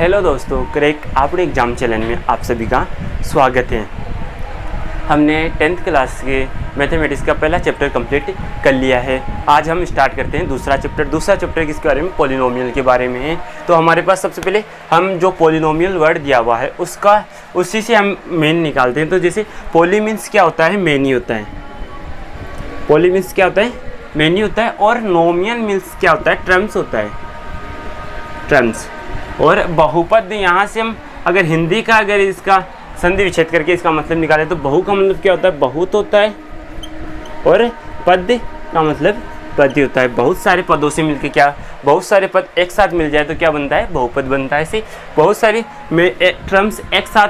Hello दोस्तों, crack आपके exam channel में आप सभी का स्वागत है। हमने 10th क्लास के मैथमेटिक्स का पहला चैप्टर कंप्लीट कर लिया है। आज हम स्टार्ट करते हैं दूसरा चैप्टर किसके बारे में, पॉलिनोमियल के बारे में है। तो हमारे पास सबसे पहले हम जो पॉलिनोमियल वर्ड दिया हुआ है उसी से हम मेन निकालते हैं। तो जैसे पॉली मीन्स क्या होता है, मेनी होता है। पॉली मीन्स क्या होता है, मेनी होता है। और नोमियल मीन्स क्या होता है, टर्म्स होता है, टर्म्स। और बहुपद, यहाँ से हम अगर हिंदी का अगर इसका संधि विच्छेद करके इसका मतलब निकालें तो बहु का मतलब क्या होता है, बहुत होता है। और पद का मतलब पद होता है। बहुत सारे पदों से मिलकर क्या, बहुत सारे पद एक साथ मिल जाए तो क्या बनता है, बहुपद बनता है। ऐसे बहुत सारी टर्म्स एक साथ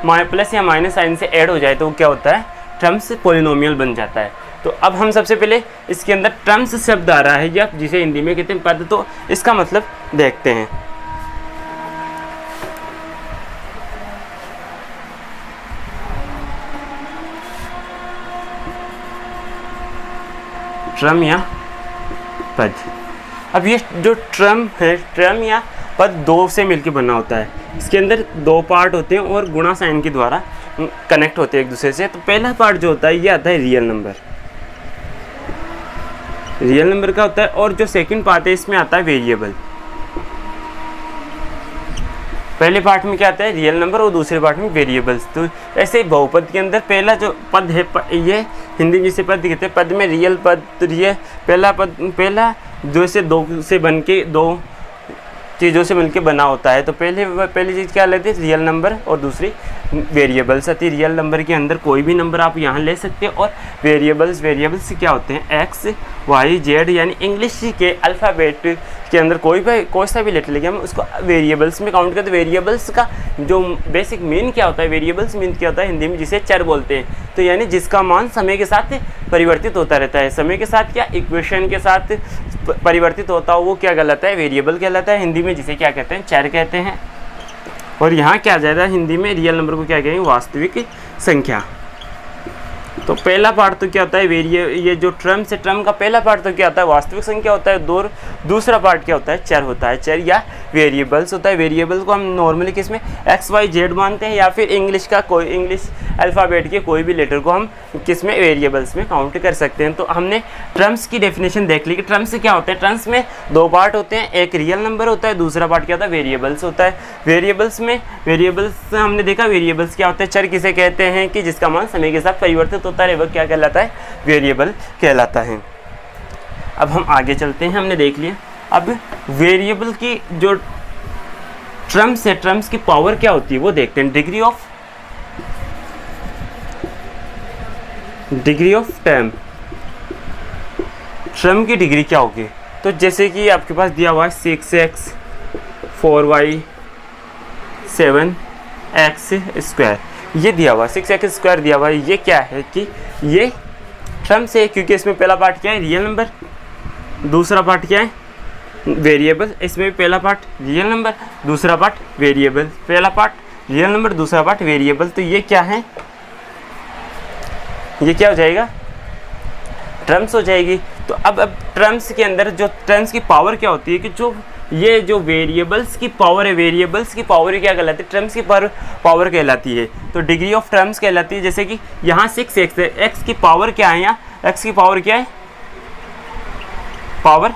प्लस या माइनस साइन से ऐड हो जाए तो क्या होता है, टर्म्स पॉलिनोमियल बन जाता है। तो अब हम सबसे पहले इसके अंदर टर्म्स शब्द आ रहा है या जिसे हिंदी में कहते हैं पद, तो इसका मतलब देखते हैं। ट्रम या पद। अब ये जो ट्रम है, ट्रम या पद दो से मिलकर बना होता है। इसके अंदर दो पार्ट होते हैं और गुणा साइन के द्वारा कनेक्ट होते हैं एक दूसरे से। तो पहला पार्ट जो होता है ये आता है रियल नंबर, रियल नंबर का होता है। और जो सेकंड पार्ट है इसमें आता है वेरिएबल। पहले पार्ट में क्या आता है, रियल नंबर, और दूसरे पार्ट में वेरिएबल्स। तो ऐसे ही बहुपद के अंदर पहला जो पद है ये हिंदी में जिसे पद कहते हैं, पद में रियल पद, तो ये पहला जो से दो से बन के, दो चीज़ों से मिलके बना होता है। तो पहली चीज़ क्या लेते हैं, रियल नंबर, और दूसरी वेरिएबल्स आती है। रियल नंबर के अंदर कोई भी नंबर आप यहाँ ले सकते हैं। और वेरिएबल्स क्या होते हैं, एक्स वाई जेड, यानी इंग्लिश के अल्फ़ाबेट के अंदर कोई सा भी लेटर लेके हम उसको वेरिएबल्स में काउंट करते हैं। वेरिएबल्स का जो बेसिक मीन क्या होता है, वेरिएबल्स मीन क्या होता है, हिंदी में जिसे चर बोलते हैं। तो यानी जिसका मान समय के साथ परिवर्तित होता रहता है। समय के साथ क्या, इक्वेशन के साथ परिवर्तित होता हो, वो क्या कहलाता है, वेरिएबल कहलाता है। हिंदी में जिसे क्या कहते हैं, चर कहते हैं। और यहाँ क्या आ जाएगा, हिंदी में रियल नंबर को क्या कहेंगे, वास्तविक संख्या। तो पहला पार्ट तो क्या होता है, ये जो ट्रम से ट्रम का पहला पार्ट तो क्या होता है, वास्तविक संख्या होता है। दूसरा पार्ट क्या होता है, चर होता है, चर या वेरिएबल्स होता है। वेरिएबल्स को हम नॉर्मली किसमें एक्स वाई जेड मानते हैं, या फिर इंग्लिश अल्फ़ाबेट के कोई भी लेटर को हम किसमें, वेरिएबल्स में काउंट कर सकते हैं। तो हमने ट्रम्स की डेफिनेशन देख ली कि ट्रम्स क्या होते हैं। ट्रम्स में दो पार्ट होते हैं, एक रियल नंबर होता है, दूसरा पार्ट क्या होता है, वेरिएबल्स होता है। वेरिएबल्स हमने देखा, वेरिएबल्स क्या होते हैं, चर किसे कहते हैं कि जिसका मान समय के साथ परिवर्तित होता है, वह क्या कहलाता है, वेरिएबल कहलाता है। अब हम आगे चलते हैं, हमने देख लिया। अब वेरिएबल की जो ट्रम्स है, ट्रम्स की पावर क्या होती है वो देखते हैं। डिग्री ऑफ टर्म, ट्रम की डिग्री क्या होगी। तो जैसे कि आपके पास दिया हुआ है 6x 4y 7x², ये दिया हुआ 6x² दिया हुआ है। ये क्या है कि ये ट्रम से, क्योंकि इसमें पहला पार्ट क्या है, रियल नंबर, दूसरा पार्ट क्या है, वेरिएबल। इसमें पहला पार्ट रियल नंबर, दूसरा पार्ट वेरिएबल। पहला पार्ट रियल नंबर, दूसरा पार्ट वेरिएबल। तो ये क्या है, ये क्या हो जाएगा, ट्रम्स हो जाएगी। तो अब ट्रम्स के अंदर जो ट्रम्स की पावर क्या होती है कि जो वेरिएबल्स की पावर है, वेरिएबल्स की पावर क्या कहलाती है, ट्रम्स की पावर कहलाती है। तो डिग्री ऑफ ट्रम्स कहलाती है। जैसे कि यहाँ 6x है, x की पावर क्या है, यहाँ x की पावर क्या है, पावर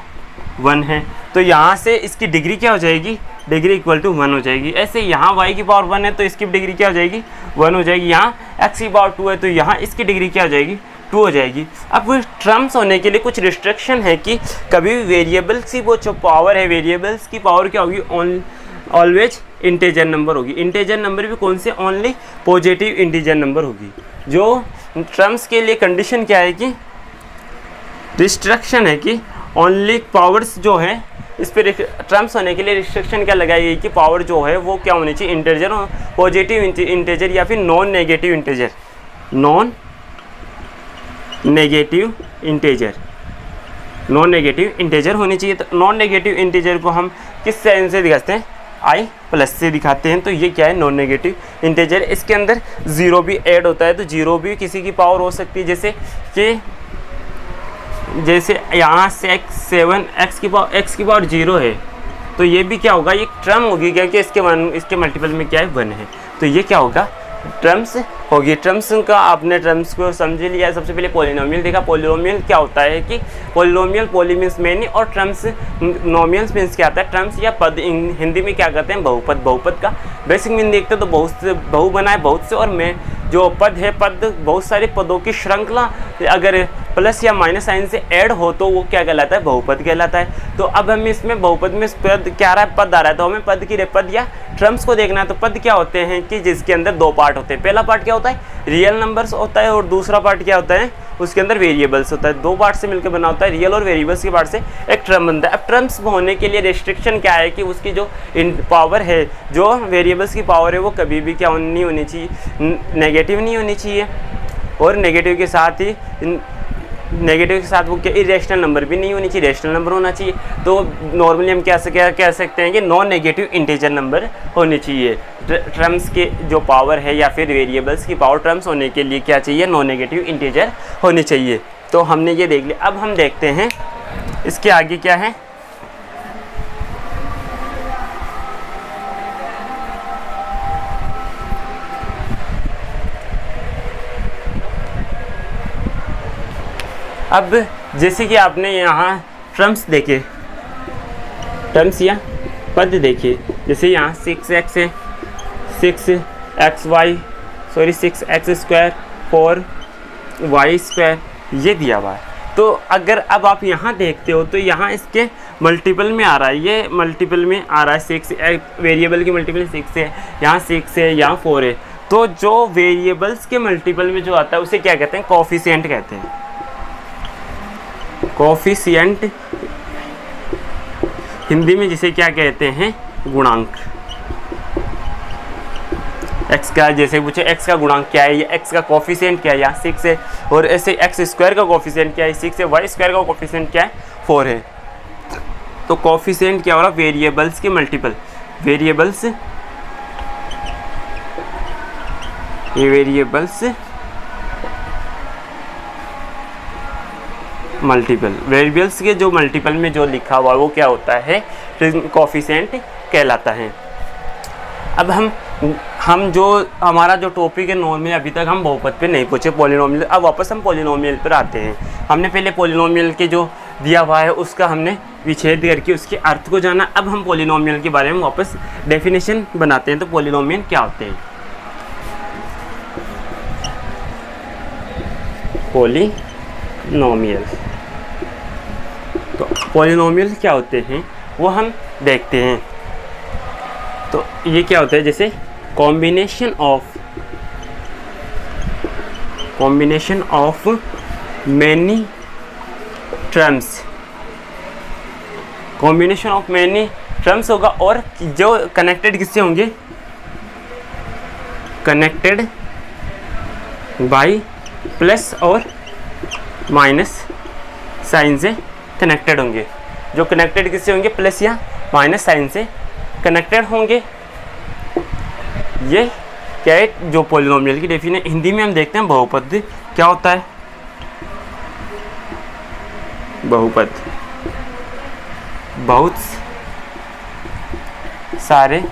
1 है। तो यहाँ से इसकी डिग्री क्या हो जाएगी, डिग्री इक्वल टू 1 हो जाएगी। ऐसे यहाँ y की पावर 1 है तो इसकी डिग्री क्या हो जाएगी, 1 हो जाएगी। यहाँ x की पावर 2 है तो यहाँ इसकी डिग्री क्या हो जाएगी, 2 हो जाएगी। अब ट्रम्स होने के लिए कुछ रिस्ट्रिक्शन है कि कभी भी वेरिएबल्स की वो जो पावर है, वेरिएबल्स की पावर क्या होगी, ऑलवेज इंटीजर नंबर होगी। इंटीजर नंबर भी कौन से, ओनली पॉजिटिव इंटीजर नंबर होगी। जो ट्रम्स के लिए कंडीशन क्या है कि रिस्ट्रिक्शन है कि ओनली पावर्स जो है, इस पर ट्रम्स होने के लिए रिस्ट्रिक्शन क्या लगाई गई कि पावर जो है वो क्या होनी चाहिए, इंटीजर, पॉजिटिव इंटीजर या फिर नॉन नेगेटिव इंटीजर होनी चाहिए। तो नॉन नेगेटिव इंटीजर को हम किस साइन से दिखाते हैं, i+ से दिखाते हैं। तो ये क्या है, नॉन नेगेटिव इंटीजर। इसके अंदर ज़ीरो भी ऐड होता है, तो ज़ीरो भी किसी की पावर हो सकती है। जैसे कि जैसे यहाँ से x 7 x की पावर 0 है, तो ये भी क्या होगा, ये टर्म होगी, क्योंकि इसके मल्टीपल में क्या है 1 है, तो ये क्या होगा, टर्म्स होगी। टर्म्स का आपने टर्म्स को समझ लिया। सबसे पहले पॉलिनोमियल देखा। पॉलिनोमियल क्या होता है कि पॉलिनोमियल, पॉली मीन्स मेनी और ट्रम्स नोमियल्स मीन्स क्या आता है, ट्रम्स या पद, हिंदी में क्या कहते हैं, बहुपद। बहुपद का बेसिक मीन देखते हैं तो बहुत से, बहु बना है बहुत से, और में जो पद है, पद बहुत सारे पदों की श्रृंखला अगर प्लस या माइनस साइन से ऐड हो तो वो क्या कहलाता है, बहुपद कहलाता है। तो अब हम इसमें बहुपद में पद क्या आ रहा है, पद आ रहा है, तो हमें पद की पद या ट्रम्स को देखना है। तो पद क्या होते हैं कि जिसके अंदर 2 पार्ट होते हैं। पहला पार्ट क्या होता है, रियल नंबर्स होता है, और दूसरा पार्ट क्या होता है, उसके अंदर वेरिएबल्स होता है। 2 पार्ट से मिलकर बना होता है, रियल और वेरिएबल्स के पार्ट से एक ट्रम बनता है। अब ट्रम्स होने के लिए रेस्ट्रिक्शन क्या है कि उसकी जो पावर है, जो वेरिएबल्स की पावर है, वो कभी भी क्या नहीं होनी चाहिए, नेगेटिव नहीं होनी चाहिए, और नेगेटिव के साथ वो क्या इरेशनल नंबर भी नहीं होनी चाहिए, रेशनल नंबर होना चाहिए। तो नॉर्मली हम क्या कह सकते हैं कि नॉन नेगेटिव इंटीजर नंबर होने चाहिए। ट्रम्स के जो पावर है या फिर वेरिएबल्स की पावर ट्रम्स होने के लिए क्या चाहिए, नॉन नेगेटिव इंटीजर होनी चाहिए। तो हमने ये देख लिया। अब हम देखते हैं इसके आगे क्या है। अब जैसे कि आपने यहाँ ट्रम्स देखे, ट्रम्स या पद देखे, जैसे यहाँ 6x है, 6x² 4y² ये दिया हुआ है। तो अगर अब आप यहाँ देखते हो तो यहाँ इसके मल्टीपल में आ रहा है, ये मल्टीपल में आ रहा है 6, वेरिएबल की मल्टीपल 6 है, यहाँ 6 है, यहाँ 4 है। तो जो वेरिएबल्स के मल्टीपल में जो आता है उसे क्या कहते हैं, कोफिशिएंट कहते हैं। कोफिशिएंट हिंदी में जिसे क्या कहते हैं, गुणांक। x का जैसे पूछे x का गुणांक क्या है, या x का कोफिशिएंट क्या है, यहाँ 6 है, और ऐसे x² का कोफिशिएंट क्या है, 6 है, y² का कोफिशिएंट क्या है, 4 है। तो कोफिशिएंट क्या हो रहा, वेरिएबल्स के मल्टीपल, वेरिएबल्स मल्टीपल, वेरिएबल्स के जो मल्टीपल में जो लिखा हुआ वो क्या होता है, कोफिशिएंट कहलाता है। अब हम जो हमारा जो टॉपिक है नॉर्मली अभी तक हम बहुपद पे नहीं पहुँचे, पॉलिनोमियल। अब वापस हम पॉलिनोमियल पर आते हैं। हमने पहले पॉलिनोमियल के जो दिया हुआ है उसका हमने विच्छेद करके उसके अर्थ को जाना। अब हम पॉलिनोमियल के बारे में वापस डेफिनेशन बनाते हैं। तो पॉलिनोमियल क्या होते हैं, पॉलिनोमियल, तो पॉलिनोमियल क्या होते हैं वो हम देखते हैं। तो ये क्या होता है, जैसे combination of many terms, combination of many terms होगा, और जो कनेक्टेड किससे होंगे, कनेक्टेड बाय प्लस और माइनस साइन से कनेक्टेड होंगे। जो कनेक्टेड किससे होंगे, प्लस या माइनस साइन से कनेक्टेड होंगे। ये क्या है, जो पॉलिनोमियल की डेफिनेशन हिंदी में हम देखते हैं बहुपद क्या होता है, बहुपद बहुत सारे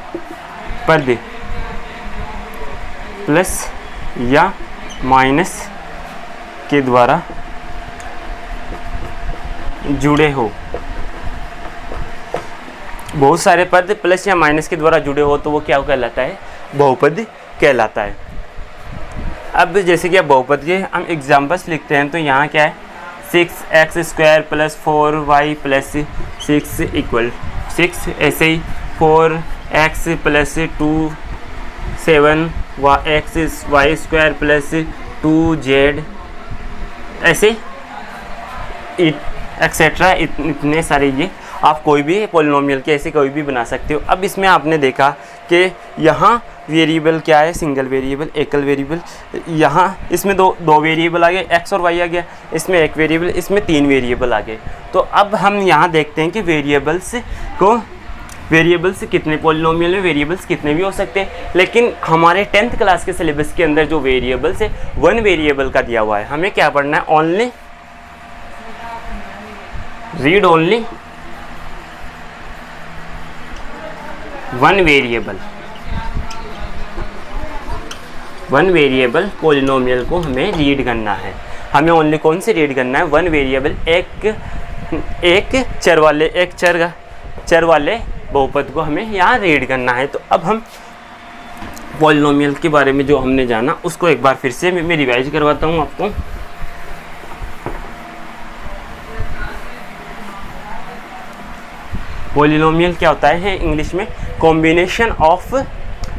पद प्लस या माइनस के द्वारा जुड़े हो, बहुत सारे पद प्लस या माइनस के द्वारा जुड़े हो तो वो क्या कहलाता है, बहुपद कहलाता है। अब जैसे कि अब बहुपद के हम एग्जांपल्स लिखते हैं। तो यहाँ क्या है, 6x² + 4y + 6 = 6, ऐसे ही 4x + 2 7y² + 2z, ऐसे एक्सेट्रा इतने सारे ये आप कोई भी पॉलिनोमियल के ऐसे कोई भी बना सकते हो। अब इसमें आपने देखा कि यहाँ वेरिएबल क्या है, सिंगल वेरिएबल, एकल वेरिएबल। यहाँ इसमें दो वेरिएबल आ गए, x और y आ गया, इसमें एक वेरिएबल, इसमें 3 वेरिएबल आ गए। तो अब हम यहाँ देखते हैं कि वेरिएबल्स कितने पॉलिनोमियल में वेरिएबल्स कितने भी हो सकते हैं। लेकिन हमारे 10th क्लास के सिलेबस के अंदर जो वेरिएबल्स है 1 वेरिएबल का दिया हुआ है। हमें क्या पढ़ना है, only read only one variable polynomial को हमें रीड करना है। हमें ओनली कौन से रीड करना है? वन वेरिएबल, एक चर वाले बहुपद को हमें यहाँ रीड करना है। तो अब हम पॉलिनोमियल के बारे में जो हमने जाना उसको एक बार फिर से मैं रिवाइज करवाता हूँ आपको। पॉलिनोमियल क्या होता है इंग्लिश में? Combination of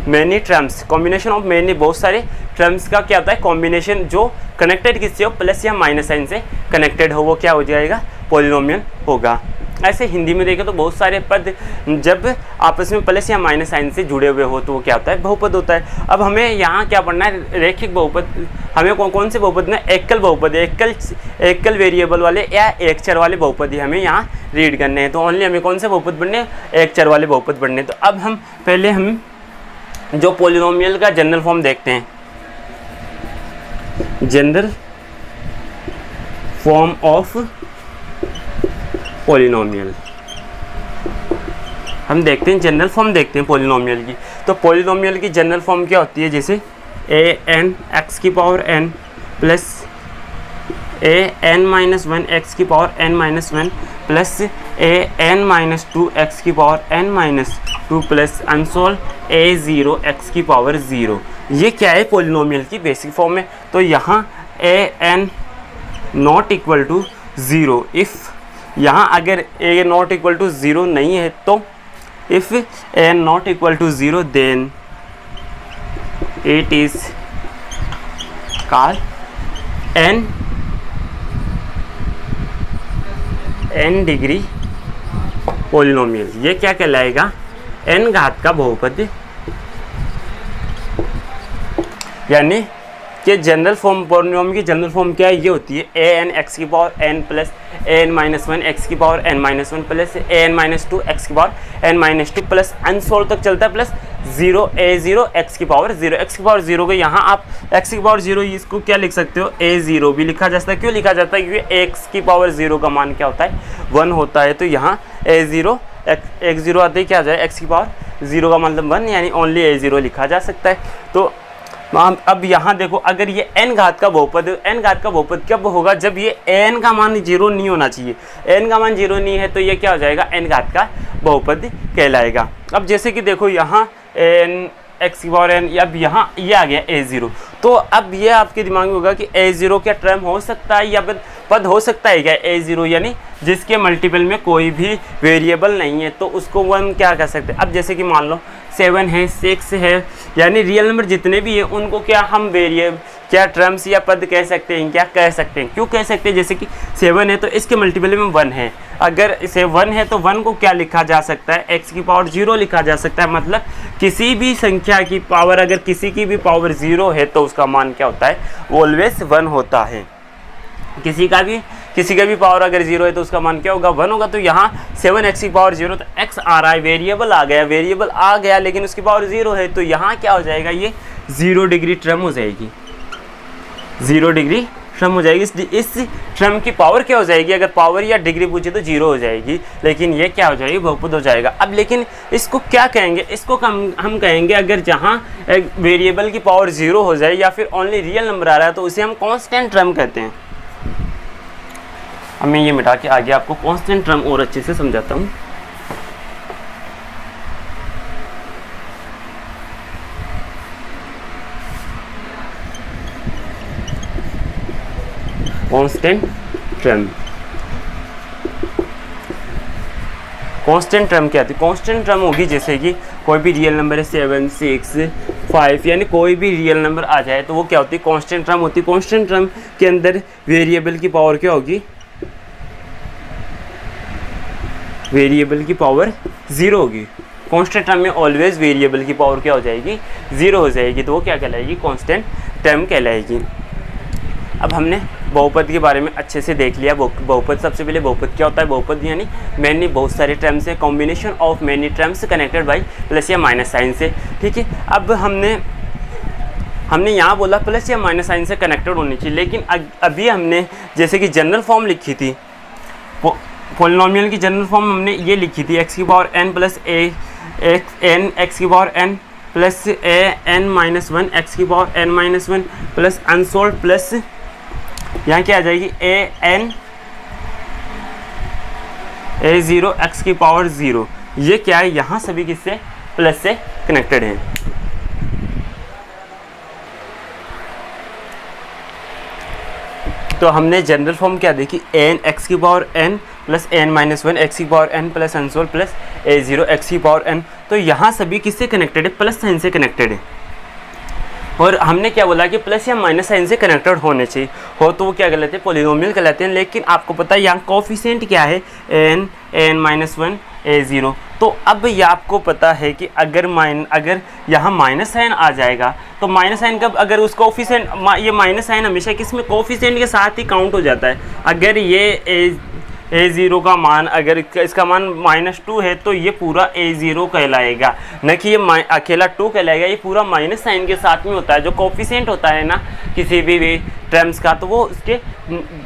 many terms, combination of many, बहुत सारे टर्म्स का क्या होता है? कॉम्बिनेशन जो कनेक्टेड किससे हो? प्लस या माइनस साइन से कनेक्टेड हो, वो क्या हो जाएगा? पॉलिनोमियल होगा। ऐसे हिंदी में देखें तो बहुत सारे पद जब आपस में प्लस या माइनस साइन से जुड़े हुए हो तो वो क्या होता है? बहुपद होता है। अब हमें यहाँ क्या पढ़ना है? रेखिक बहुपद। हमें कौन से बहुपद में? एकल बहुपद, एकल वेरिएबल वाले या एक चर वाले बहुपद ही हमें यहाँ रीड करने हैं। तो ओनली हमें कौन से बहुपद पढ़ने हैं? एक चर वाले बहुपद पढ़ने हैं। तो अब हम पहले हम जो पॉलिनोमियल का जनरल फॉर्म देखते हैं, जनरल फॉर्म ऑफ पॉलिनोमियल हम देखते हैं, जनरल फॉर्म देखते हैं पॉलिनोमियल की। तो पॉलिनोमियल की जनरल फॉर्म क्या होती है? जैसे an x की power n plus an-1 x की power n-1 plus an-2 x की power n-2 plus unsolved a0 x की पावर 0। ये क्या है? पॉलिनोमियल की बेसिक फॉर्म है। तो यहाँ an not equal to 0, if यहाँ अगर a नॉट इक्वल टू 0 नहीं है तो if a not equal to 0 then it is called n degree polynomial. ये क्या कहलाएगा? n घात का बहुपद। यानी कि जनरल फॉर्म, पॉलिनोमियल की जनरल फॉर्म क्या है? ये होती है an x की power n plus an-1 x की power n-1 plus an-2 x की पावर n-2 प्लस अनसोल्व तक चलता है प्लस 0 a0 x की पावर 0। x की पावर 0 को यहाँ आप x की पावर 0 इसको क्या लिख सकते हो? a0 भी लिखा जा सकता है। क्यों लिखा जाता है? क्योंकि x की पावर 0 का मान क्या होता है? 1 होता है। तो यहाँ a0 x0 आते ही क्या आ जाए? x की पावर 0 का मतलब 1, यानी ओनली a0 लिखा जा सकता है। तो अब यहाँ देखो, अगर ये n घात का बहुपद कब होगा? जब ये n का मान 0 नहीं होना चाहिए। n का मान 0 नहीं है तो ये क्या हो जाएगा? n घात का बहुपद कहलाएगा। अब जैसे कि देखो यहाँ n x की पावर n, अब यहाँ ये आ गया a0। तो अब ये आपके दिमाग में होगा कि a0 क्या टर्म हो सकता है या पद हो सकता है क्या? a0 यानी जिसके मल्टीपल में कोई भी वेरिएबल नहीं है तो उसको 1 क्या कर सकते हैं? अब जैसे कि मान लो 7 है, 6 है, यानी रियल नंबर जितने भी हैं उनको क्या हम वेरिएबल, क्या टर्म्स या पद कह सकते हैं? क्या कह सकते हैं? क्यों कह सकते हैं? जैसे कि 7 है तो इसके मल्टीपल में 1 है। अगर इसे 1 है तो 1 को क्या लिखा जा सकता है? x की पावर 0 लिखा जा सकता है। मतलब किसी भी संख्या की पावर, अगर किसी की भी पावर 0 है तो उसका मान क्या होता है? ऑलवेज 1 होता है। किसी का भी पावर अगर 0 है तो उसका मान क्या होगा? 1 होगा। तो यहाँ 7x की पावर 0, तो x आ रहा है, वेरिएबल आ गया लेकिन उसकी पावर 0 है। तो यहाँ क्या हो जाएगा? ये 0 डिग्री टर्म हो जाएगी, 0 डिग्री टर्म हो जाएगी। इस टर्म की पावर क्या हो जाएगी? अगर पावर या डिग्री पूछे तो 0 हो जाएगी, लेकिन ये क्या हो जाएगी? बहुपद हो जाएगा। अब लेकिन इसको क्या कहेंगे? इसको हम कहेंगे अगर जहाँ वेरिएबल की पावर 0 हो जाए या फिर ओनली रियल नंबर आ रहा है तो उसे हम कांस्टेंट टर्म कहते हैं। अब मैं ये मिटा के आगे आपको कांस्टेंट टर्म और अच्छे से समझाता हूँ। कांस्टेंट टर्म क्या थी? कांस्टेंट टर्म होगी जैसे कि कोई भी रियल नंबर है 7, 6, 5, यानी कोई भी रियल नंबर आ जाए तो वो क्या होती है? कांस्टेंट टर्म होती है। कांस्टेंट टर्म के अंदर वेरिएबल की पावर क्या होगी? वेरिएबल की पावर 0 होगी। कांस्टेंट टर्म में ऑलवेज वेरिएबल की पावर क्या हो जाएगी? 0 हो जाएगी। तो वो क्या कहलाएगी? कांस्टेंट टर्म कहलाएगी। अब हमने बहुपद के बारे में अच्छे से देख लिया। बहुपद, सबसे पहले बहुपद क्या होता है? बहुपद यानी मैंने बहुत सारे टर्म्स है, combination of many terms connected by plus या माइनस साइन से। ठीक है। अब हमने यहाँ बोला प्लस या माइनस साइन से कनेक्टेड होनी चाहिए, लेकिन अभी हमने जैसे कि जनरल फॉर्म लिखी थी, पॉलिनोमियल की जनरल फॉर्म हमने ये लिखी थी x की power n plus n x की power n plus a n minus one x की power n minus one plus अनसोल्ड प्लस यहाँ क्या आ जाएगी a n a zero x की पावर ज़ीरो। ये क्या है, यहाँ सभी किससे प्लस से कनेक्टेड हैं। तो हमने जनरल फॉर्म क्या देखी, एन एक्स की power n plus n minus one x की पावर एन प्लस अनसोल्ड प्लस ए ज़ीरो एक्स की पावर एन। तो यहाँ सभी किससे कनेक्टेड है, प्लस साइन से कनेक्टेड है। और हमने क्या बोला कि प्लस या माइनस साइन से कनेक्टेड होने चाहिए, हो तो वो क्या कहलाते हैं, पॉलिनोमियल कहलाते हैं। लेकिन आपको पता है यहाँ कोफिशिएंट क्या है, एन एन माइनस वन ए ज़ीरो। तो अब ये आपको पता है कि अगर यहाँ माइनस साइन आ जाएगा तो माइनस साइन कब, अगर उस कोफिशिएंट ये माइनस साइन हमेशा किसमें कोफिशिएंट के साथ ही काउंट हो जाता है। अगर ये ए ज़ीरो का मान, अगर इसका मान -2 है तो ये पूरा ए ज़ीरो कहलाएगा, न कि ये अकेला 2 कहलाएगा। ये पूरा माइनस साइन के साथ में होता है। जो कोफिशिएंट होता है ना किसी भी टर्म्स का, तो वो उसके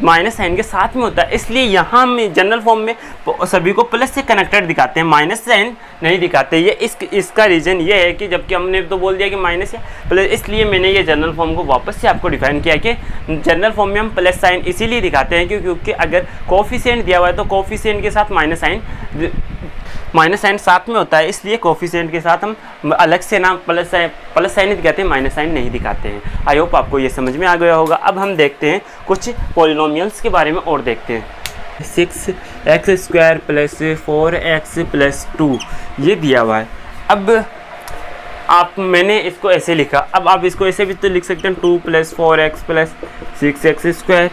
माइनस साइन के साथ में होता है। इसलिए यहाँ में जनरल फॉर्म में सभी को प्लस से कनेक्टेड दिखाते हैं, माइनस साइन नहीं दिखाते। ये इसका रीज़न ये है कि जबकि हमने तो बोल दिया कि माइनस या प्लस, इसलिए मैंने ये जनरल फॉर्म को वापस से आपको डिफाइन किया कि जनरल फॉर्म में हम प्लस साइन इसीलिए दिखाते हैं क्योंकि अगर कोफिशिएंट दिया हुआ है तो कोफिशिएंट के साथ माइनस साइन साथ में होता है। इसलिए कोफिशिएंट के साथ हम अलग से ना प्लस साइन ही दिखाते हैं, माइनस साइन नहीं दिखाते हैं। आई होप आपको ये समझ में आ गया होगा। अब हम देखते हैं कुछ पॉलिनोमियल्स के बारे में और देखते हैं। 6x² प्लस 4x प्लस 2 ये दिया हुआ है। अब मैंने इसको ऐसे लिखा, अब आप इसको ऐसे भी तो लिख सकते हैं 2 प्लस 4x प्लस 6x²।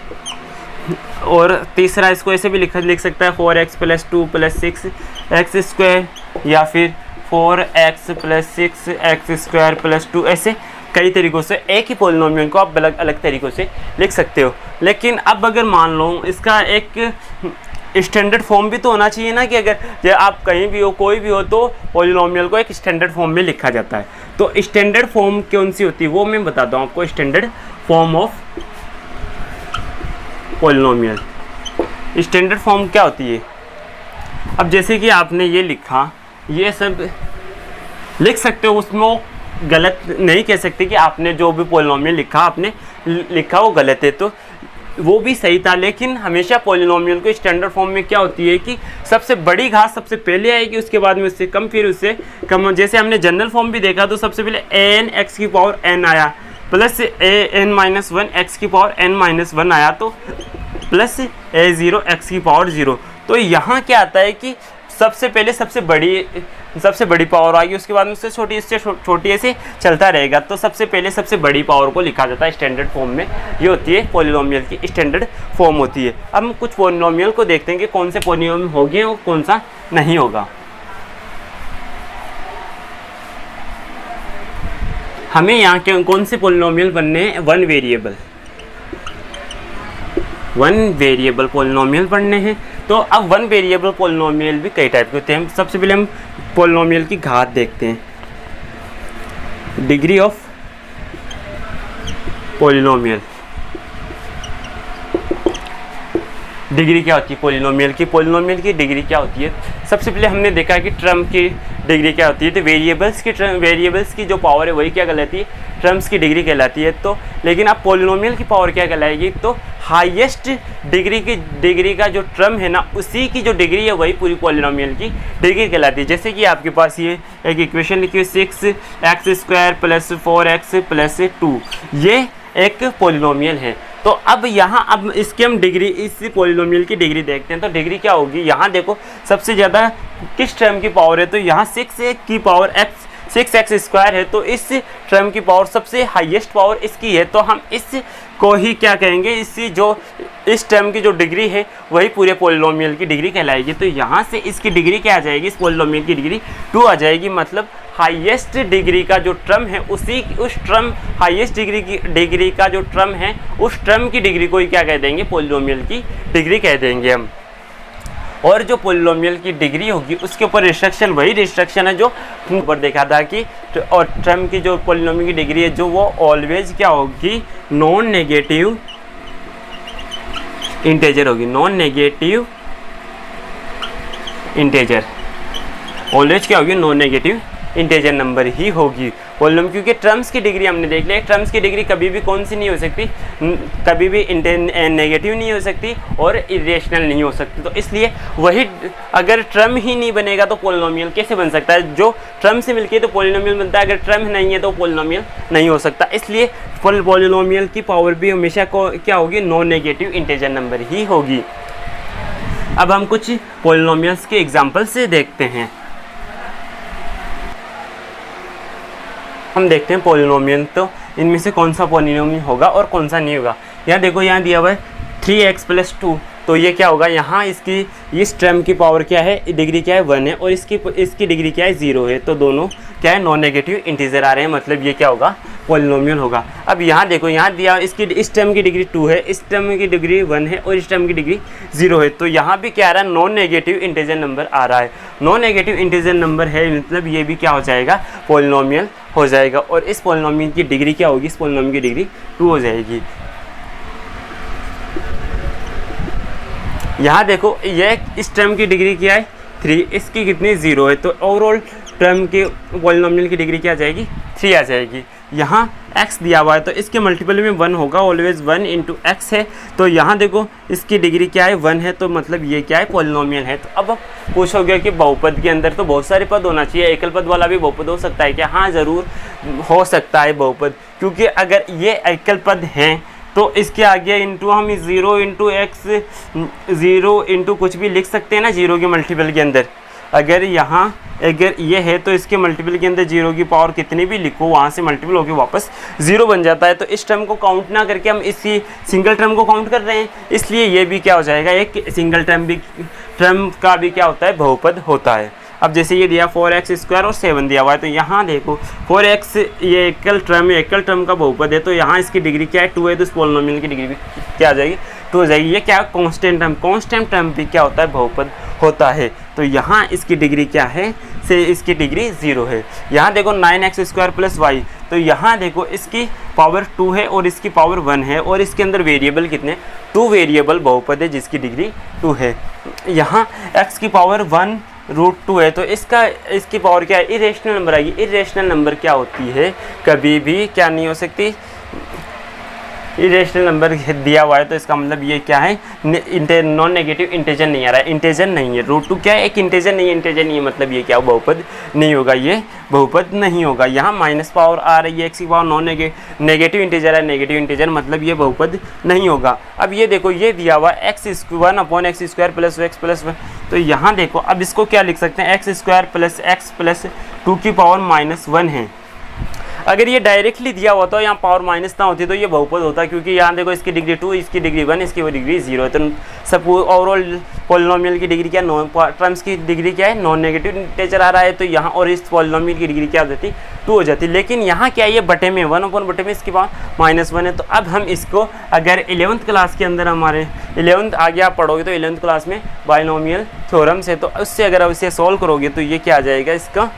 और तीसरा इसको ऐसे भी लिख सकता है 4x प्लस 2 प्लस 6x², या फिर 4x प्लस 6x² प्लस 2। ऐसे कई तरीक़ों से एक ही पॉलिनोमियल को आप अलग अलग तरीक़ों से लिख सकते हो। लेकिन अब अगर मान लो इसका एक स्टैंडर्ड फॉर्म भी तो होना चाहिए ना, कि अगर आप कहीं भी हो कोई भी हो तो पॉलिनोमियल को एक स्टैंडर्ड फॉर्म में लिखा जाता है। तो स्टैंडर्ड फॉर्म कौन सी होती है वो मैं बताता हूँ आपको। Standard form of polynomial, standard form क्या होती है। अब जैसे कि आपने ये लिखा, ये सब लिख सकते हो, उसमें वो गलत नहीं कह सकते कि आपने जो भी पॉलिनोमियल लिखा आपने लिखा वो गलत है, तो वो भी सही था। लेकिन हमेशा पॉलिनोमियल को स्टैंडर्ड फॉर्म में क्या होती है कि सबसे बड़ी घात सबसे पहले आएगी, उसके बाद में उससे कम, फिर उससे कम। जैसे हमने जनरल फॉर्म भी देखा तो सबसे पहले एन एक्स की पावर एन आया plus a n minus one x की पावर एन माइनस वन आया, तो प्लस ए ज़ीरो एक्स की पावर ज़ीरो। तो यहाँ क्या आता है कि सबसे पहले सबसे बड़ी पावर आएगी, उसके बाद में उससे छोटी ऐसे चलता रहेगा। तो सबसे पहले सबसे बड़ी पावर को लिखा जाता है स्टैंडर्ड फॉर्म में। ये होती है पॉलिनोमियल की स्टैंडर्ड फॉर्म होती है। अब हम कुछ पॉलिनोमियल को देखते हैं कि कौन से पॉलिनोमियल होंगे और कौन सा नहीं होगा। हमें यहाँ के कौन से पॉलिनोमियल बनने हैं, वन वेरिएबल पॉलिनोमियल बनने हैं। तो अब वन वेरिएबल पॉलिनोमियल भी कई टाइप के होते हैं। सबसे पहले हम पॉलिनोमियल की घात देखते हैं, डिग्री ऑफ पॉलिनोमियल। डिग्री क्या होती है पॉलिनोमियल की डिग्री क्या होती है। सबसे पहले हमने देखा कि टर्म की डिग्री क्या होती है। तो वेरिएबल्स की जो पावर है वही क्या कहलाती है, टर्म्स की डिग्री कहलाती है। तो लेकिन अब पॉलिनोमियल की पावर क्या कहलाएगी, तो हाईएस्ट डिग्री का जो टर्म है ना, उसी की जो डिग्री है वही पूरी पॉलिनोमियल की डिग्री कहलाती है। जैसे कि आपके पास ये एक इक्वेशन लिखी है 6x² प्लस 4x प्लस 2, ये एक पॉलिनोमियल है। तो अब यहाँ अब इसकी हम डिग्री, इस पॉलिनोमियल की डिग्री देखते हैं। तो डिग्री क्या होगी, यहाँ देखो सबसे ज़्यादा किस टर्म की पावर है, तो यहाँ 6 की पावर6x² है। तो इस टर्म की पावर सबसे हाईएस्ट पावर इसकी है। तो हम इस को ही क्या कहेंगे, इस टर्म की जो डिग्री है वही पूरे पॉलिनोमियल की डिग्री कहलाएगी। तो यहाँ से इसकी डिग्री क्या आ जाएगी, इस पॉलिनोमियल की डिग्री 2 आ जाएगी। मतलब हाईएस्ट डिग्री का जो टर्म है हाईएस्ट डिग्री का जो टर्म है उस टर्म की डिग्री को ही क्या कह देंगे, पॉलिनोमियल की डिग्री कह देंगे हम। और जो पॉलिनोमियल की डिग्री होगी उसके ऊपर रिस्ट्रिक्शन वही रिस्ट्रिक्शन है जो ऊपर देखा था कि और टर्म की जो पॉलिनोमियल की डिग्री है जो वो ऑलवेज क्या होगी, नॉन नेगेटिव इंटीजर होगी, नॉन नेगेटिव इंटीजर। ऑलवेज क्या होगी, नॉन नेगेटिव इंटीजर नंबर ही होगी पॉलिनोमियल, क्योंकि टर्म्स की डिग्री हमने देख लिया, टर्म्स की डिग्री कभी भी कौन सी नहीं हो सकती, कभी भी नेगेटिव नहीं हो सकती और इरेशनल नहीं हो सकती। तो इसलिए वही अगर टर्म ही नहीं बनेगा तो पॉलिनोमियल कैसे बन सकता है, जो टर्म से मिलके तो पॉलिनोमियल बनता है, अगर टर्म नहीं है तो पॉलिनोमियल नहीं हो सकता। इसलिए पॉलिनोमियल की पावर भी हमेशा क्या होगी, नॉन नेगेटिव इंटीजर नंबर ही होगी। अब हम कुछ पॉलिनोमियल्स के एग्जाम्पल से देखते हैं। हम देखते हैं पॉलिनोमियल, तो इनमें से कौन सा पॉलिनोमियल होगा और कौन सा नहीं होगा। यहाँ देखो, यहाँ दिया हुआ है 3x + 2, तो ये क्या होगा, यहाँ इसकी इस टर्म की पावर क्या है, डिग्री क्या है 1 है, और इसकी डिग्री क्या है 0 है, तो दोनों क्या है, नॉन नेगेटिव इंटीजर आ रहे हैं, मतलब ये क्या होगा, पॉलिनोमियल होगा। अब यहाँ देखो, यहाँ दिया इसकी इस टर्म की डिग्री 2 है, इस टर्म की डिग्री 1 है और इस टर्म की डिग्री 0 है, तो यहाँ भी क्या आ रहा है, नॉन नेगेटिव इंटीजर नंबर आ रहा है। नॉन नेगेटिव इंटीजर नंबर है, मतलब ये भी क्या हो जाएगा, पॉलिनोमियल हो जाएगा। और इस पॉलिनोमियल की डिग्री क्या होगी, इस पॉलिनोमियल की डिग्री 2 हो जाएगी। यहाँ देखो, ये इस टर्म की डिग्री क्या है 3, इसकी कितनी 0 है, तो ओवरऑल टर्म के पॉलिनोमियल की डिग्री क्या आ जाएगी, 3 आ जाएगी। यहाँ x दिया हुआ है तो इसके मल्टीपल में 1 होगा, ऑलवेज 1 × x है, तो यहाँ देखो इसकी डिग्री क्या है 1 है, तो मतलब ये क्या है, पॉलिनोमियल है। तो अब पूछोगे कि बहुपद के अंदर तो बहुत सारे पद होना चाहिए, एकल पद वाला भी बहुपद हो सकता है क्या, हाँ ज़रूर हो सकता है बहुपद, क्योंकि अगर ये एकल पद हैं तो इसके आगे इंटू हम 0 × x 0 × कुछ भी लिख सकते हैं ना, 0 के मल्टीपल के अंदर। अगर यहाँ अगर ये है तो इसके मल्टीपल के अंदर 0 की पावर कितनी भी लिखो, वहाँ से मल्टीपल होकर वापस 0 बन जाता है। तो इस टर्म को काउंट ना करके हम इसी सिंगल टर्म को काउंट कर रहे हैं, इसलिए ये भी क्या हो जाएगा, एक सिंगल टर्म का भी क्या होता है, बहुपद होता है। अब जैसे ये दिया 4x² और 7 दिया हुआ है, तो यहाँ देखो 4x ये एकल टर्म का बहुपद है, तो यहाँ इसकी डिग्री क्या है 2 है, तो इस पॉलिनोमियल की डिग्री भी क्या आ जाएगी 2 हो जाएगी। ये क्या है, कांस्टेंट टर्म भी क्या होता है, बहुपद होता है। तो यहाँ इसकी डिग्री क्या है, से इसकी डिग्री 0 है। यहाँ देखो 9x² + y, तो यहाँ देखो इसकी पावर 2 है और इसकी पावर 1 है, और इसके अंदर वेरिएबल कितने, 2 वेरिएबल बहुपद है जिसकी डिग्री 2 है। यहाँ x की पावर 1√2 है, तो इसकी पावर क्या है, इरेशनल नंबर आएगी। इरेशनल नंबर क्या होती है, कभी भी क्या नहीं हो सकती, इरेशनल नंबर दिया हुआ है तो इसका मतलब ये क्या है, नॉन नेगेटिव इंटीजर नहीं आ रहा है, इंटीजर नहीं है। √2 क्या है, एक इंटीजर नहीं है, मतलब ये क्या बहुपद नहीं होगा, ये बहुपद नहीं होगा। यहाँ माइनस पावर आ रही है, x की पावर नॉन नेगेटिव इंटीजर है, नेगेटिव इंटीजर मतलब ये बहुपद नहीं होगा। अब ये देखो, ये दिया हुआ x² 1/x² + x + 1, तो यहाँ देखो अब इसको क्या लिख सकते हैं, x² + x + 2 की पावर -1 है। अगर ये डायरेक्टली दिया हुआ तो यहाँ पावर माइनस ना होती तो ये बहुपद होता, क्योंकि यहाँ देखो इसकी डिग्री 2, इसकी डिग्री 1, इसकी डिग्री 0 है, तो सब ओवरऑल पॉलिनोमियल की डिग्री क्या, टर्म्स की डिग्री क्या है, नॉन नेगेटिव इंटीजर आ रहा है, तो यहाँ और इस पॉलिनोमियल की डिग्री क्या हो जाती, 2 हो जाती। लेकिन यहाँ क्या है, ये बटे में 1/बटे में इसकी पावर -1 है। तो अब हम इसको अगर 11th क्लास के अंदर, हमारे 11th आगे आप पढ़ोगे तो 11th क्लास में बाइनोमियल थ्योरम्स है, तो उससे अगर आप इसे सॉल्व करोगे तो ये क्या आ जाएगा, इसका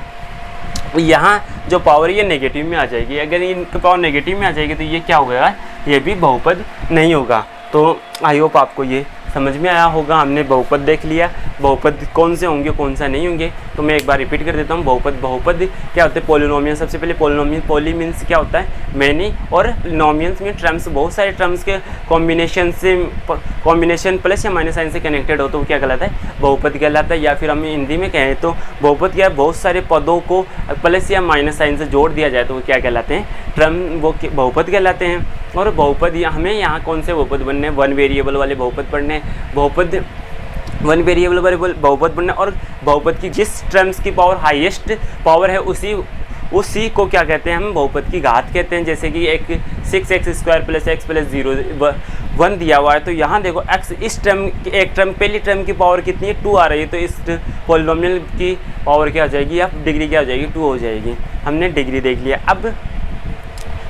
यहाँ जो पावर ये नेगेटिव में आ जाएगी। अगर इनकी पावर नेगेटिव में आ जाएगी तो ये क्या होगा, ये भी बहुपद नहीं होगा। तो आई होप आपको ये समझ में आया होगा। हमने बहुपद देख लिया, बहुपद कौन से होंगे कौन सा नहीं होंगे, तो मैं एक बार रिपीट कर देता हूँ। बहुपद क्या होते हैं, पॉलिनोमियल। सबसे पहले पॉलिनोमियल, पॉली मीन्स क्या होता है, मैनी, और नोमियल्स में टर्म्स, बहुत सारे टर्म्स के कॉम्बिनेशन प्लस या माइनस साइन से कनेक्टेड हो तो वो क्या कहलाता है, बहुपद कहलाता है। या फिर हम हिंदी में कहें तो बहुपद क्या है, बहुत सारे पदों को प्लस या माइनस साइन से जोड़ दिया जाए तो वो क्या कहलाते हैं, टर्म, वो बहुपद कहलाते हैं। और बहुपद हमें यहाँ कौन से बहुपद बनने, 1 वेरिएबल वाले बहुपद पढ़ने, बहुपद 1 वेरिएबल वाले बहुपद बनने, और बहुपद की जिस टर्म्स की पावर हाईएस्ट पावर है उसी को क्या कहते हैं, हम बहुपद की घात कहते हैं। जैसे कि एक 6x² + x + 0 1 दिया हुआ है, तो यहाँ देखो x, इस टर्म, एक टर्म, पहली टर्म की पावर कितनी है, 2 आ रही है, तो इस पॉलिनोमियल की पावर क्या हो जाएगी, या डिग्री क्या हो जाएगी, 2 हो जाएगी। हमने डिग्री देख लिया। अब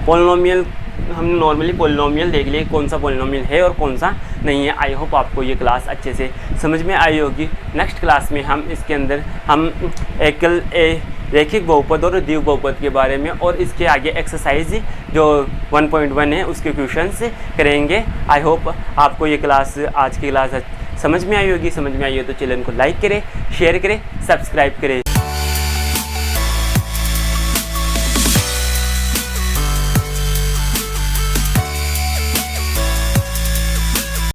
पॉलिनोमियल, हमने नॉर्मली पॉलिनोमियल देख लिए, कौन सा पॉलिनोमियल है और कौन सा नहीं है। आई होप आपको ये क्लास अच्छे से समझ में आई होगी। नेक्स्ट क्लास में हम इसके अंदर हम एकल रैखिक बहुपद और द्विघ बहुपद के बारे में, और इसके आगे एक्सरसाइज जो 1.1 है उसके क्वेश्चंस करेंगे। आई होप आपको ये क्लास, आज की क्लास समझ में आई होगी। समझ में आई हो तो चैनल को लाइक करें, शेयर करें, सब्सक्राइब करें।